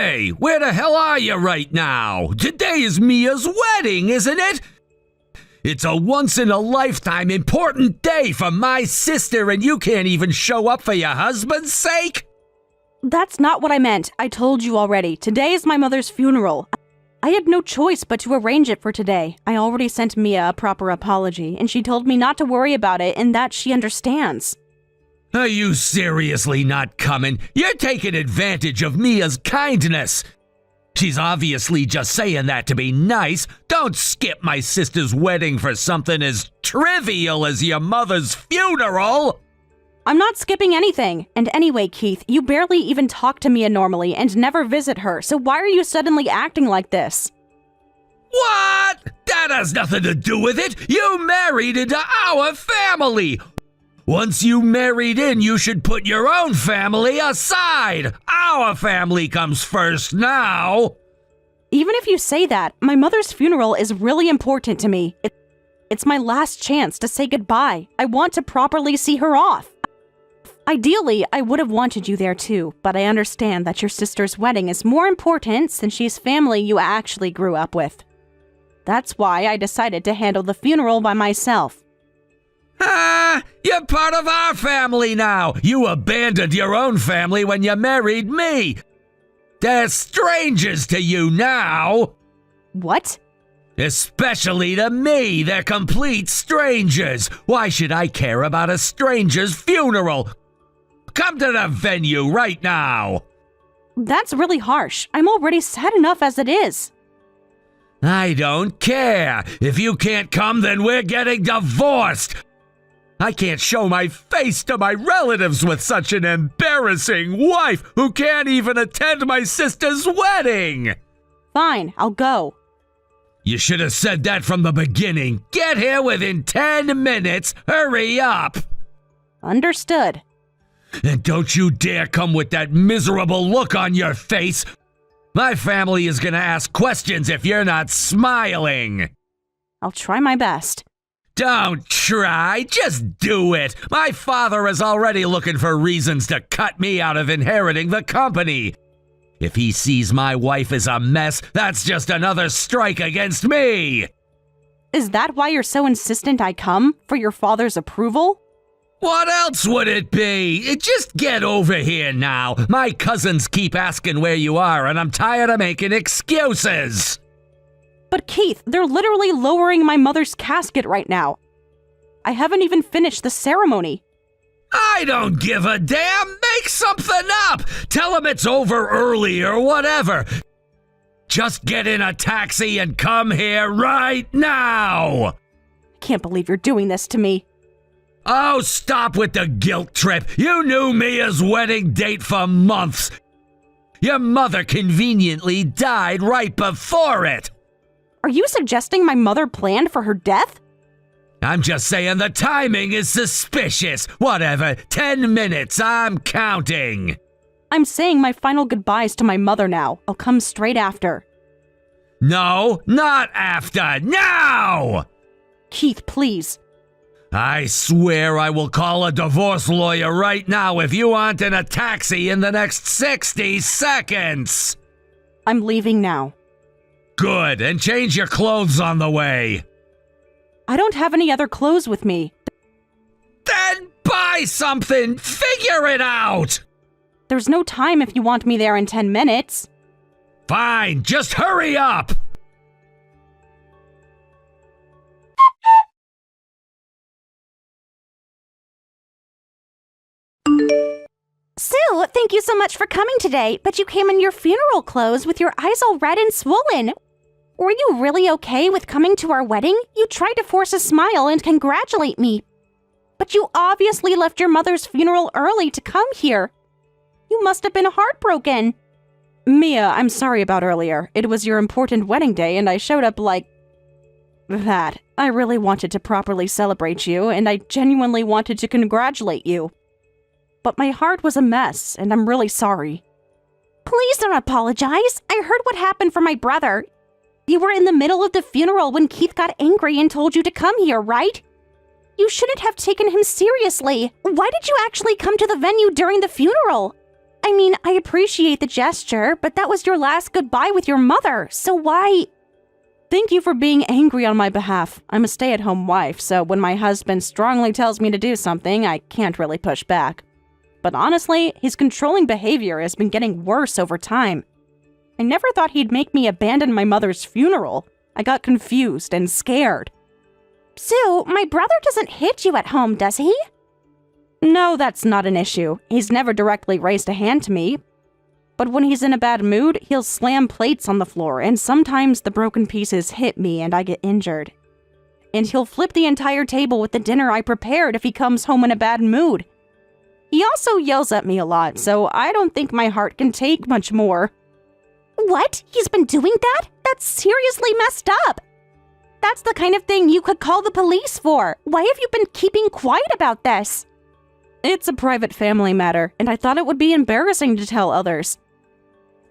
Hey, where the hell are you right now? Today is Mia's wedding, isn't it? It's a once-in-a-lifetime important day for my sister, and you can't even show up for your husband's sake? That's not what I meant. I told you already. Today is my mother's funeral. I had no choice but to arrange it for today. I already sent Mia a proper apology, and she told me not to worry about it and that she understands. Are you seriously not coming? You're taking advantage of Mia's kindness. She's obviously just saying that to be nice. Don't skip my sister's wedding for something as trivial as your mother's funeral. I'm not skipping anything. And anyway, Keith, you barely even talk to Mia normally and never visit her, so why are you suddenly acting like this? What? That has nothing to do with it. You married into our family. Once you married in, you should put your own family aside. Our family comes first now. Even if you say that, my mother's funeral is really important to me. It's my last chance to say goodbye. I want to properly see her off. Ideally, I would have wanted you there too, but I understand that your sister's wedding is more important since she's family you actually grew up with. That's why I decided to handle the funeral by myself. You're part of our family now. You abandoned your own family when you married me. They're strangers to you now. What? Especially to me, they're complete strangers. Why should I care about a stranger's funeral? Come to the venue right now. That's really harsh. I'm already sad enough as it is. I don't care. If you can't come, then we're getting divorced. I can't show my face to my relatives with such an embarrassing wife who can't even attend my sister's wedding. Fine, I'll go. You should have said that from the beginning. Get here within 10 minutes. Hurry up. Understood. And don't you dare come with that miserable look on your face. My family is gonna ask questions if you're not smiling. I'll try my best. Don't try, just do it. My father is already looking for reasons to cut me out of inheriting the company. If he sees my wife is a mess, that's just another strike against me. Is that why you're so insistent I come? For your father's approval? What else would it be? Just get over here now. My cousins keep asking where you are, and I'm tired of making excuses. But Keith, they're literally lowering my mother's casket right now. I haven't even finished the ceremony. I don't give a damn. Make something up. Tell them it's over early or whatever. Just get in a taxi and come here right now. I can't believe you're doing this to me. Oh, stop with the guilt trip. You knew Mia's wedding date for months. Your mother conveniently died right before it. Are you suggesting my mother planned for her death? I'm just saying the timing is suspicious. Whatever, 10 minutes, I'm counting. I'm saying my final goodbyes to my mother now. I'll come straight after. No, not after, now! Keith, please. I swear I will call a divorce lawyer right now if you aren't in a taxi in the next 60 seconds. I'm leaving now. Good, and change your clothes on the way. I don't have any other clothes with me. Then buy something! Figure it out! There's no time if you want me there in 10 minutes. Fine, just hurry up! Sue, thank you so much for coming today, but you came in your funeral clothes with your eyes all red and swollen. Were you really okay with coming to our wedding? You tried to force a smile and congratulate me. But you obviously left your mother's funeral early to come here. You must have been heartbroken. Mia, I'm sorry about earlier. It was your important wedding day and I showed up like that. I really wanted to properly celebrate you and I genuinely wanted to congratulate you. But my heart was a mess and I'm really sorry. Please don't apologize. I heard what happened for my brother. You were in the middle of the funeral when Keith got angry and told you to come here, right? You shouldn't have taken him seriously. Why did you actually come to the venue during the funeral? I I mean, I appreciate the gesture, but that was your last goodbye with your mother, so why? Thank you for being angry on my behalf. I'm a stay-at-home wife, so when my husband strongly tells me to do something, I can't really push back. But honestly, his controlling behavior has been getting worse over time. I never thought he'd make me abandon my mother's funeral. I got confused and scared. Sue, my brother doesn't hit you at home, does he? No, that's not an issue. He's never directly raised a hand to me. But when he's in a bad mood, he'll slam plates on the floor, and sometimes the broken pieces hit me and I get injured. And he'll flip the entire table with the dinner I prepared if he comes home in a bad mood. He also yells at me a lot, so I don't think my heart can take much more. What? He's been doing that? That's seriously messed up. That's the kind of thing you could call the police for. Why have you been keeping quiet about this? It's a private family matter, and I thought it would be embarrassing to tell others.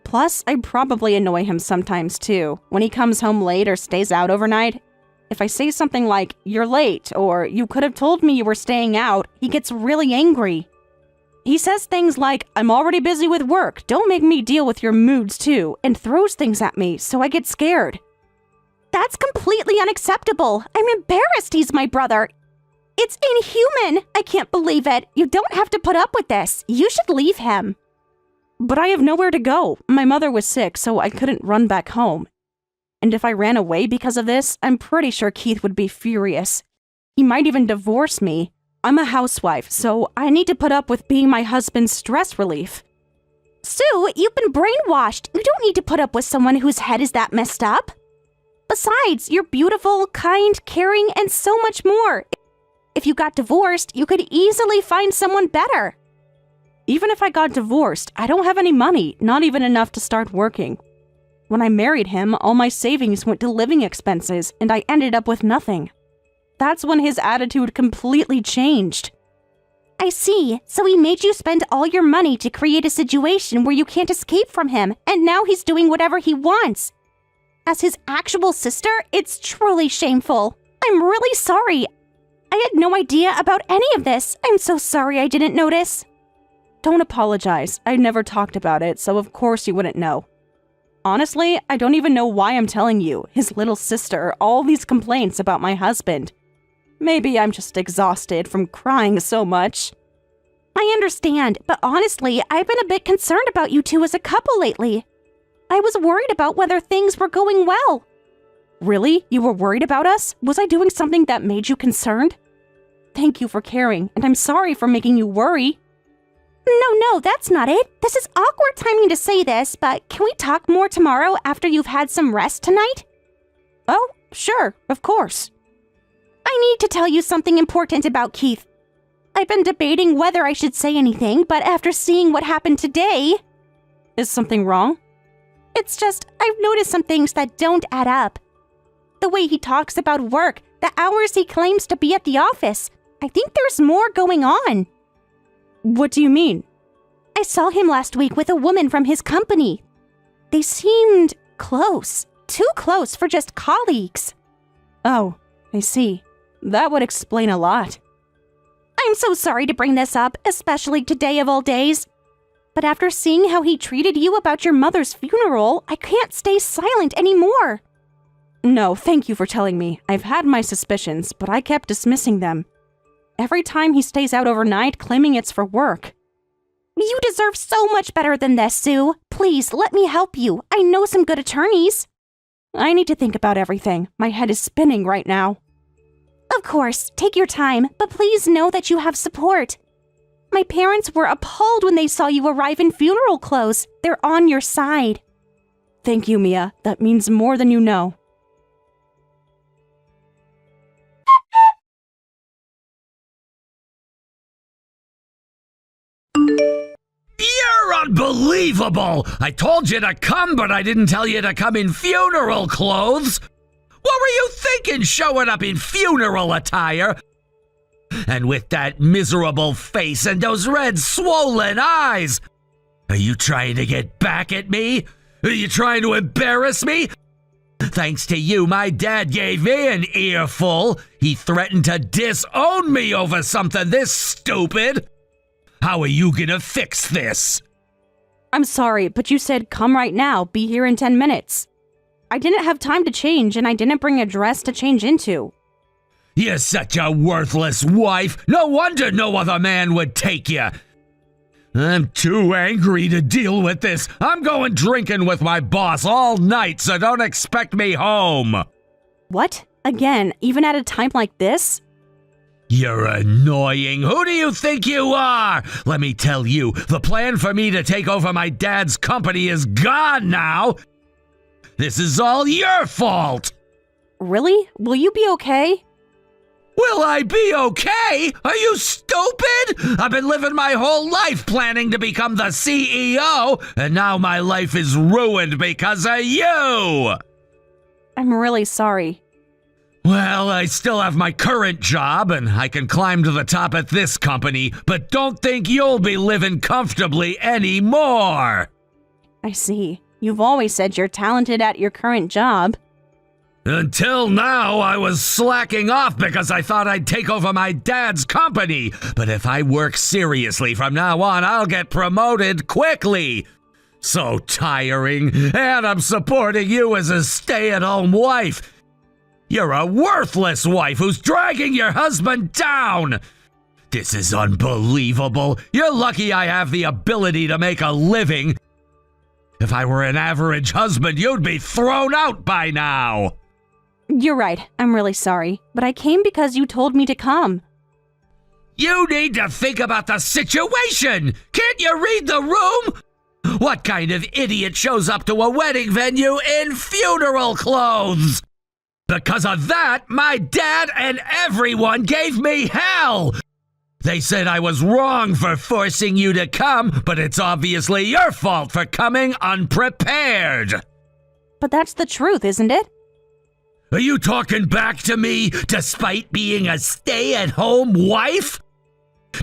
Plus, I probably annoy him sometimes too, when he comes home late or stays out overnight. If I say something like, "You're late," or "You could have told me you were staying out," he gets really angry. He says things like, "I'm already busy with work, don't make me deal with your moods too," and throws things at me, so I get scared. That's completely unacceptable. I'm embarrassed he's my brother. It's inhuman. I can't believe it. You don't have to put up with this. You should leave him. But I have nowhere to go. My mother was sick, so I couldn't run back home. And if I ran away because of this, I'm pretty sure Keith would be furious. He might even divorce me. I'm a housewife, so I need to put up with being my husband's stress relief. Sue, you've been brainwashed. You don't need to put up with someone whose head is that messed up. Besides, you're beautiful, kind, caring, and so much more. If you got divorced, you could easily find someone better. Even if I got divorced, I don't have any money, not even enough to start working. When I married him, all my savings went to living expenses, and I ended up with nothing. That's when his attitude completely changed. I see. So he made you spend all your money to create a situation where you can't escape from him, and now he's doing whatever he wants. As his actual sister, it's truly shameful. I'm really sorry. I had no idea about any of this. I'm so sorry I didn't notice. Don't apologize. I never talked about it, so of course you wouldn't know. Honestly, I don't even know why I'm telling you, his little sister, all these complaints about my husband. Maybe I'm just exhausted from crying so much. I understand, but honestly, I've been a bit concerned about you two as a couple lately. I was worried about whether things were going well. Really? You were worried about us? Was I doing something that made you concerned? Thank you for caring, and I'm sorry for making you worry. No, that's not it. This is awkward timing to say this, but can we talk more tomorrow after you've had some rest tonight? Oh, sure, of course. I need to tell you something important about Keith. I've been debating whether I should say anything, but after seeing what happened today... Is something wrong? It's just, I've noticed some things that don't add up. The way he talks about work, the hours he claims to be at the office. I think there's more going on. What do you mean? I saw him last week with a woman from his company. They seemed close. Too close for just colleagues. Oh, I see. That would explain a lot. I'm so sorry to bring this up, especially today of all days. But after seeing how he treated you about your mother's funeral, I can't stay silent anymore. No, thank you for telling me. I've had my suspicions, but I kept dismissing them. Every time he stays out overnight, claiming it's for work. You deserve so much better than this, Sue. Please, let me help you. I know some good attorneys. I need to think about everything. My head is spinning right now. Of course, take your time, but please know that you have support. My parents were appalled when they saw you arrive in funeral clothes. They're on your side. Thank you, Mia. That means more than you know. You're unbelievable! I told you to come, but I didn't tell you to come in funeral clothes! What were you thinking showing up in funeral attire? And with that miserable face and those red swollen eyes! Are you trying to get back at me? Are you trying to embarrass me? Thanks to you, my dad gave me an earful. He threatened to disown me over something this stupid. How are you gonna fix this? I'm sorry, but you said come right now, be here in 10 minutes. I didn't have time to change and I didn't bring a dress to change into. You're such a worthless wife. No wonder no other man would take you. I'm too angry to deal with this. I'm going drinking with my boss all night, so don't expect me home. What? Again, even at a time like this? You're annoying. Who do you think you are? Let me tell you, the plan for me to take over my dad's company is gone now. This is all your fault. Really? Will you be okay? Will I be okay? Are you stupid? I've been living my whole life planning to become the CEO, and now my life is ruined because of you. I'm really sorry. Well, I still have my current job, and I can climb to the top at this company, but don't think you'll be living comfortably anymore. I see. You've always said you're talented at your current job. Until now, I was slacking off because I thought I'd take over my dad's company. But if I work seriously from now on, I'll get promoted quickly. So tiring, and I'm supporting you as a stay-at-home wife. You're a worthless wife who's dragging your husband down. This is unbelievable. You're lucky I have the ability to make a living. If I were an average husband, you'd be thrown out by now. You're right. I'm really sorry. But I came because you told me to come. You need to think about the situation. Can't you read the room? What kind of idiot shows up to a wedding venue in funeral clothes? Because of that, my dad and everyone gave me hell. They said I was wrong for forcing you to come, but it's obviously your fault for coming unprepared. But that's the truth, isn't it? Are you talking back to me despite being a stay-at-home wife?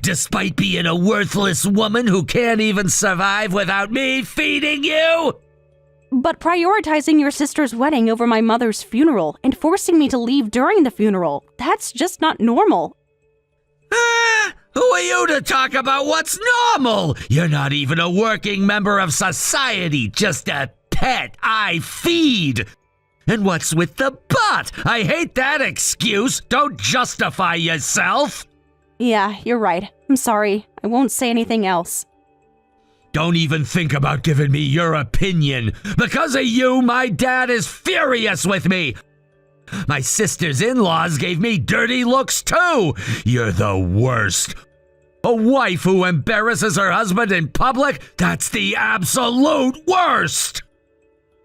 Despite being a worthless woman who can't even survive without me feeding you? But prioritizing your sister's wedding over my mother's funeral and forcing me to leave during the funeral, that's just not normal. Who are you to talk about what's normal? You're not even a working member of society, just a pet I feed. And what's with the but? I hate that excuse. Don't justify yourself. Yeah, you're right. I'm sorry. I won't say anything else. Don't even think about giving me your opinion. Because of you, my dad is furious with me. My sister's in-laws gave me dirty looks too. You're the worst. A wife who embarrasses her husband in public? That's the absolute worst.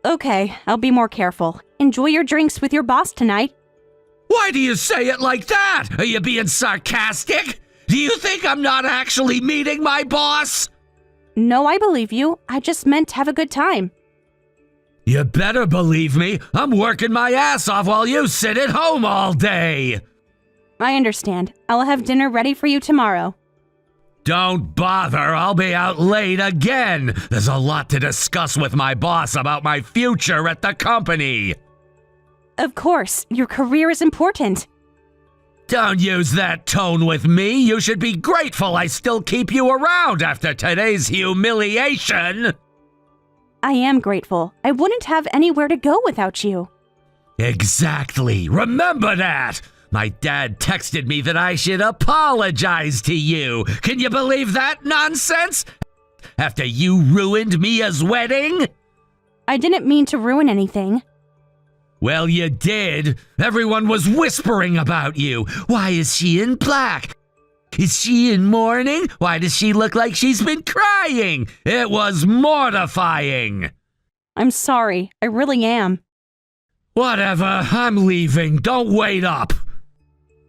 Okay, I'll be more careful. Enjoy your drinks with your boss tonight. Why do you say it like that? Are you being sarcastic? Do you think I'm not actually meeting my boss? No, I believe you. I just meant to have a good time. You better believe me. I'm working my ass off while you sit at home all day. I understand. I'll have dinner ready for you tomorrow. Don't bother. I'll be out late again. There's a lot to discuss with my boss about my future at the company. Of course, your career is important. Don't use that tone with me. You should be grateful I still keep you around after today's humiliation. I am grateful. I wouldn't have anywhere to go without you. Exactly. Remember that. My dad texted me that I should apologize to you. Can you believe that nonsense? After you ruined Mia's wedding? I didn't mean to ruin anything. Well, you did. Everyone was whispering about you. Why is she in black? Is she in mourning? Why does she look like she's been crying? It was mortifying. I'm sorry. I really am. Whatever. I'm leaving. Don't wait up.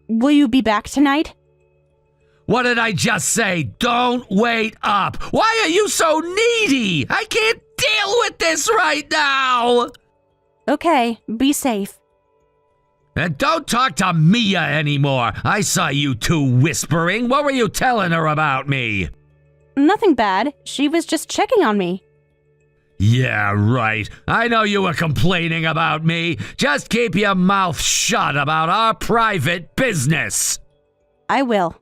Will you be back tonight? What did I just say? Don't wait up. Why are you so needy? I can't deal with this right now. Okay, be safe. And don't talk to Mia anymore. I saw you two whispering. What were you telling her about me? Nothing bad. She was just checking on me. Yeah, right. I know you were complaining about me. Just keep your mouth shut about our private business. I will.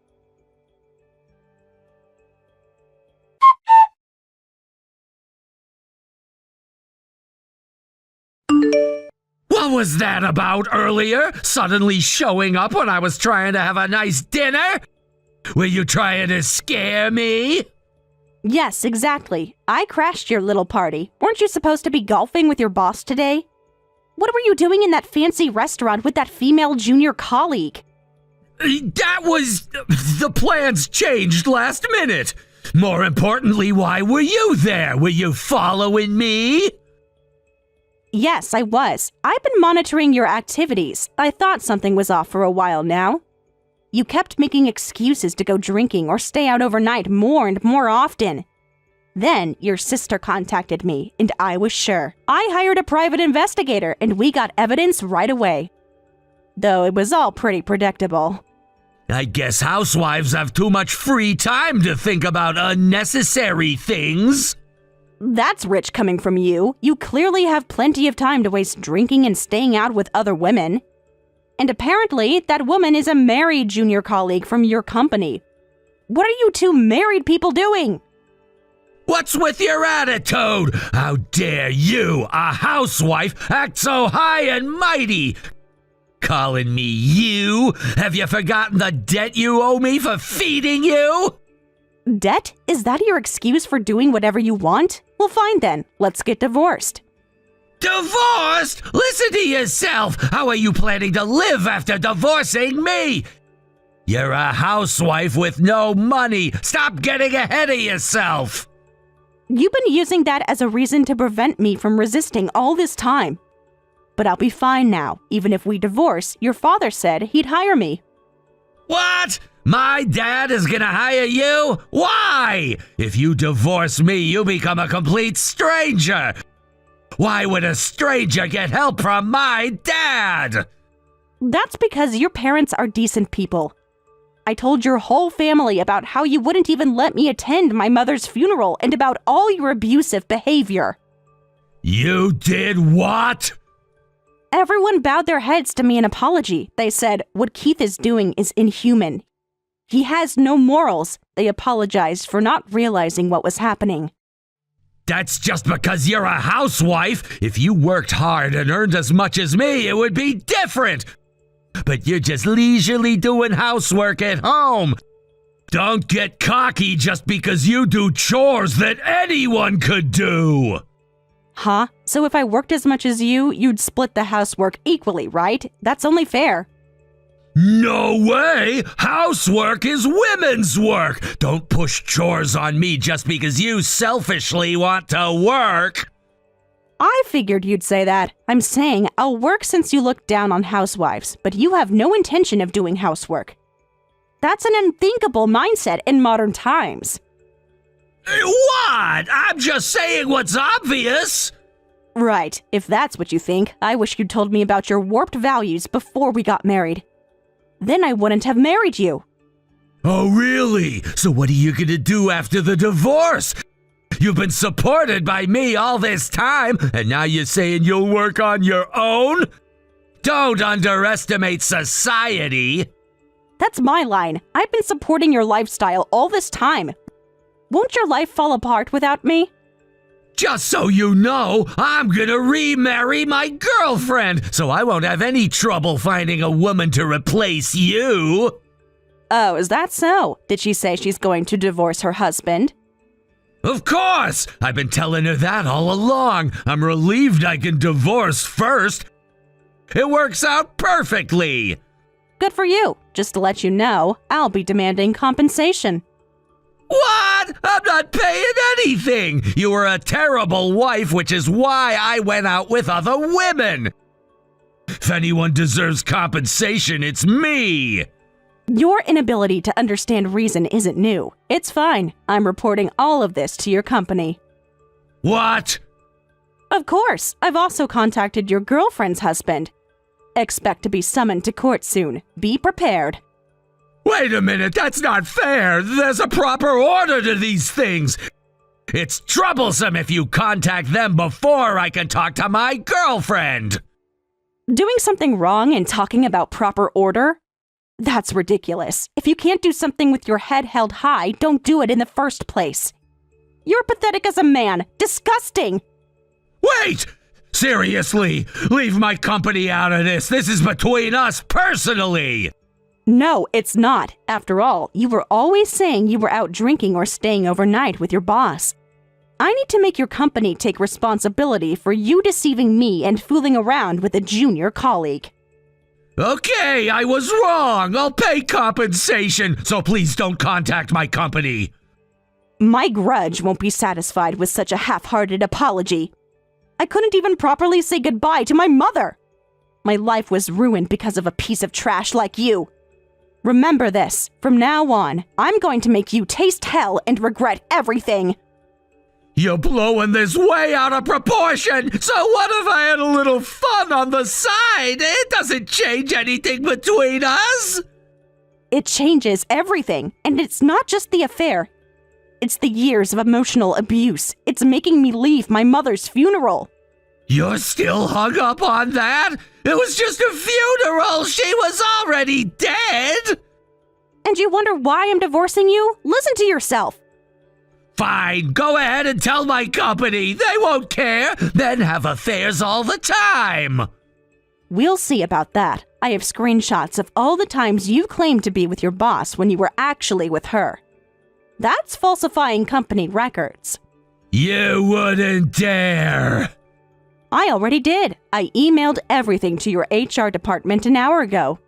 What was that about earlier? Suddenly showing up when I was trying to have a nice dinner? Were you trying to scare me? Yes, exactly. I crashed your little party. Weren't you supposed to be golfing with your boss today? What were you doing in that fancy restaurant with that female junior colleague? That was... the plans changed last minute. More importantly, why were you there? Were you following me? Yes, I was. I've been monitoring your activities. I thought something was off for a while now. You kept making excuses to go drinking or stay out overnight more and more often. Then your sister contacted me, and I was sure. I hired a private investigator, and we got evidence right away. Though it was all pretty predictable. I guess housewives have too much free time to think about unnecessary things. That's rich coming from you. You clearly have plenty of time to waste drinking and staying out with other women. And apparently, that woman is a married junior colleague from your company. What are you two married people doing? What's with your attitude? How dare you, a housewife, act so high and mighty? Calling me you? Have you forgotten the debt you owe me for feeding you? Debt? Is that your excuse for doing whatever you want? Well, fine then. Let's get divorced. Divorced? Listen to yourself. How are you planning to live after divorcing me? You're a housewife with no money. Stop getting ahead of yourself. You've been using that as a reason to prevent me from resisting all this time. But I'll be fine now. Even if we divorce, your father said he'd hire me. What? My dad is gonna hire you? Why? If you divorce me, you become a complete stranger. Why would a stranger get help from my dad? That's because your parents are decent people. I told your whole family about how you wouldn't even let me attend my mother's funeral and about all your abusive behavior. You did what? Everyone bowed their heads to me in apology. They said, what Keith is doing is inhuman. He has no morals. They apologized for not realizing what was happening. That's just because you're a housewife. If you worked hard and earned as much as me, it would be different. But you're just leisurely doing housework at home. Don't get cocky just because you do chores that anyone could do. Huh? So if I worked as much as you, you'd split the housework equally, right? That's only fair. No way! Housework is women's work! Don't push chores on me just because you selfishly want to work! I figured you'd say that. I'm saying I'll work since you look down on housewives, but you have no intention of doing housework. That's an unthinkable mindset in modern times. What? I'm just saying what's obvious! Right. If that's what you think, I wish you'd told me about your warped values before we got married. Then I wouldn't have married you. Oh, really? So what are you gonna do after the divorce? You've been supported by me all this time, and now you're saying you'll work on your own? Don't underestimate society. That's my line. I've been supporting your lifestyle all this time. Won't your life fall apart without me? Just so you know, I'm gonna remarry my girlfriend, so I won't have any trouble finding a woman to replace you. Oh, is that so? Did she say she's going to divorce her husband? Of course! I've been telling her that all along. I'm relieved I can divorce first. It works out perfectly. Good for you. Just to let you know, I'll be demanding compensation. What? I'm not paying anything! You were a terrible wife, which is why I went out with other women! If anyone deserves compensation, it's me! Your inability to understand reason isn't new. It's fine. I'm reporting all of this to your company. What? Of course. I've also contacted your girlfriend's husband. Expect to be summoned to court soon. Be prepared. Wait a minute, that's not fair! There's a proper order to these things! It's troublesome if you contact them before I can talk to my girlfriend! Doing something wrong and talking about proper order? That's ridiculous. If you can't do something with your head held high, don't do it in the first place. You're pathetic as a man. Disgusting! Wait! Seriously, leave my company out of this. This is between us personally. No, it's not. After all, you were always saying you were out drinking or staying overnight with your boss. I need to make your company take responsibility for you deceiving me and fooling around with a junior colleague. Okay, I was wrong. I'll pay compensation, so please don't contact my company. My grudge won't be satisfied with such a half-hearted apology. I couldn't even properly say goodbye to my mother. My life was ruined because of a piece of trash like you. Remember this, from now on, I'm going to make you taste hell and regret everything. You're blowing this way out of proportion. So what if I had a little fun on the side? It doesn't change anything between us. It changes everything, and it's not just the affair. It's the years of emotional abuse. It's making me leave my mother's funeral. You're still hung up on that? It was just a funeral. She was already dead. And you wonder why I'm divorcing you? Listen to yourself. Fine, go ahead and tell my company. They won't care. Then have affairs all the time. We'll see about that. I have screenshots of all the times you claimed to be with your boss when you were actually with her. That's falsifying company records. You wouldn't dare. I already did. I emailed everything to your HR department an hour ago.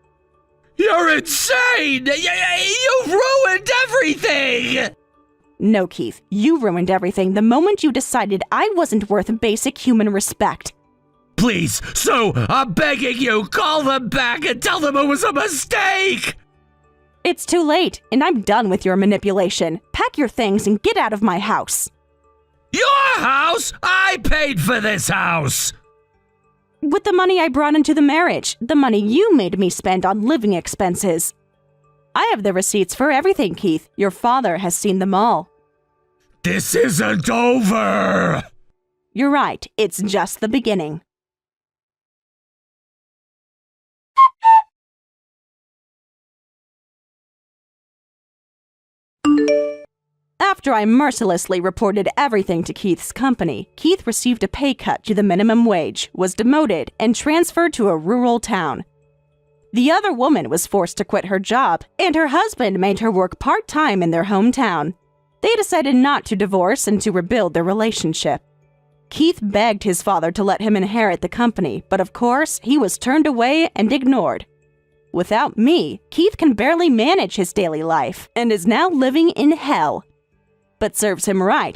You're insane! You ruined everything! No, Keith, you ruined everything the moment you decided I wasn't worth basic human respect. Please, Sue, I'm begging you, call them back and tell them it was a mistake! It's too late, and I'm done with your manipulation. Pack your things and get out of my house. Your house? I paid for this house! With the money I brought into the marriage, the money you made me spend on living expenses. I have the receipts for everything, Keith. Your father has seen them all. This isn't over! You're right, it's just the beginning. After I mercilessly reported everything to Keith's company, Keith received a pay cut to the minimum wage, was demoted, and transferred to a rural town. The other woman was forced to quit her job, and her husband made her work part-time in their hometown. They decided not to divorce and to rebuild their relationship. Keith begged his father to let him inherit the company, but of course, he was turned away and ignored. Without me, Keith can barely manage his daily life and is now living in hell. But serves him right,